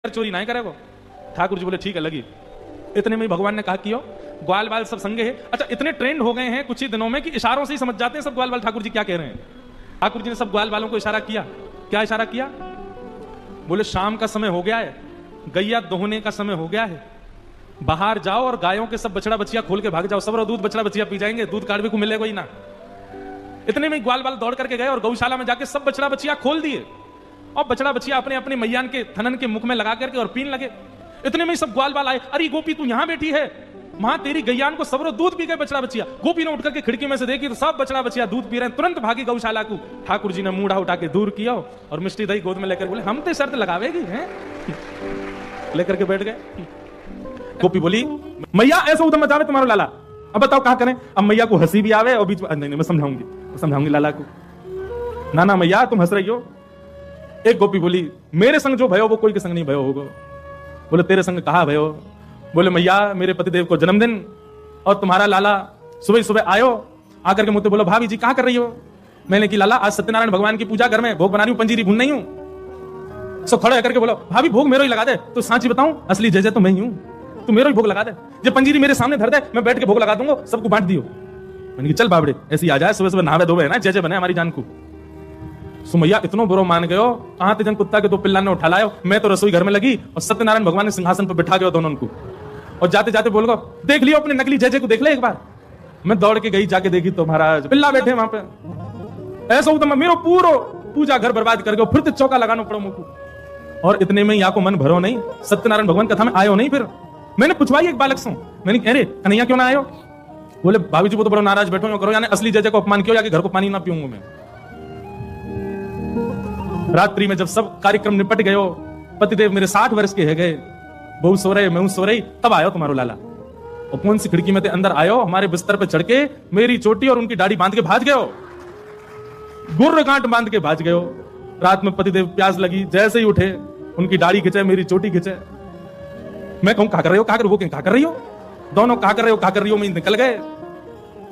चोरी ना करेगो। ठाकुर जी बोले ठीक है लगी। इतने में ही भगवान ने कहा कि ग्वाल बाल सब संगे है। अच्छा इतने ट्रेंड हो गए हैं कुछ ही दिनों में कि इशारों से ही समझ जाते हैं सब ग्वाल बाल ठाकुर जी क्या कह रहे हैं। ठाकुर जी ने सब ग्वाल बालों को इशारा किया। क्या इशारा किया? बोले शाम का समय हो गया है, गैया दोहने का समय हो गया है, बाहर जाओ और गायों के सब बछड़ा बछिया खोल के भाग जाओ, सब दूध बछड़ा बछिया पी जाएंगे, दूध काढ़वे को मिलेगा ही ना। इतने में ग्वाल बाल दौड़ करके गए और गौशाला में जाके सब बछड़ा बछिया खोल दिए और बछड़ा बछिया अपने अपने मैयान के थनन के मुख में लगा करके और पीने लगे। इतने में सब ग्वाल बाल आए, अरे गोपी तू यहां बैठी है, मां तेरी गैयान को सबरो दूध पी गए बछड़ा बछिया। गोपी ने उठकर के खिड़की में से देखी तो सब बछड़ा बछिया दूध पी रहे हैं, तुरंत भागी गौशाला को। ठाकुर जी ने मुंह उठा के दूर किया और मिष्टी दही गोद में लेकर बोले हम तो शर्त लगावेगी हैं। लेकर के बैठ गए। गोपी बोली मैया ऐसा उधम मचावे तुम्हारा लाला, अब बताओ क्या करें। अब मैया को हंसी भी आवे और बीच में नहीं मैं समझाऊंगी लाला को। ना मैया तुम हंस रही हो। एक गोपी बोली मेरे संग जो भयो वो कोई के संग नहीं भयो होगा। बोले तेरे संग कहा भयो? बोले मैया मेरे पतिदेव को जन्मदिन और तुम्हारा लाला सुबह सुबह आयो, आकर के मुझसे बोलो भाभी जी क्या कर रही हो? मैंने की लाला आज सत्यनारायण भगवान की पूजा घर में भोग बना रही हूं, पंजीरी भून नहीं हूं। सो खड़े करके बोलो भाभी भोग मेरो ही लगा दे। तो सांची बताऊं असली जय तो मैं ही हूं, तू मेरो ही भोग लगा दे। जब पंजीरी मेरे सामने धर दे मैं बैठ के भोग लगा दूंगा, सबको बांट दियो। मैंने की चल बाबड़े ऐसी आ जाए, सुबह सुबह नहावे धोवे है ना, जय बने हमारी जान को। सुमैया इतनो बुरो मान गयो, कहां ते जन कुत्ता के दो पिल्ला ने उठा लायो। मैं तो रसोई घर में लगी और सत्यनारायण भगवान ने सिंहासन पर बिठा गया दोनों को। और जाते जाते बोल गो देख लियो अपने नकली जय को, देख ले एक बार। मैं दौड़ के गई, जाके देखी तो महाराज पिल्ला बैठे वहां पे। ऐसा होता मेरो पूरा पूजा घर बर्बाद कर गयो, फिर तो चौका लगाना पड़ो मुझको। और इतने में यहाँ को मन भरो नहीं, सत्यनारायण भगवान कथा में आयो नहीं। फिर मैंने पूछवाई एक बालक से, मैंने अरे कन्हैया क्यों ना आयो? बोले भाभी जी वो तो बड़ा नाराज बैठो करो, यानी असली जय को अपमान क्यों, जाके घर को पानी ना पीऊंगा मैं। रात्रि में जब सब कार्यक्रम निपट गयो, पतिदेव मेरे 60 वर्ष के है गए, बहू सो रहे मैं सो रही, तब आयो तुम्हारो लाला। और कौन सी खिड़की में ते अंदर आयो, हमारे बिस्तर पे चढ़ के मेरी चोटी और उनकी दाढ़ी बांध के भाज गयो, गुर्र गांठ बांध के भाज गयो। रात में पतिदेव प्यास लगी, जैसे ही उठे उनकी दाढ़ी खिंचे, मेरी चोटी खिंचे। मैं कहूं क्या कर रहे हो, क्या कर, वो क्या कर रही हो, दोनों क्या कर रही हो मैं निकल गए।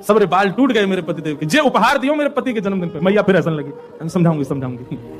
सबरे बाल टूट गए मेरे पतिदेव के, जे उपहार दियो मेरे पति के जन्मदिन पे। मैया फिर हंसने लगी, समझाऊंगी।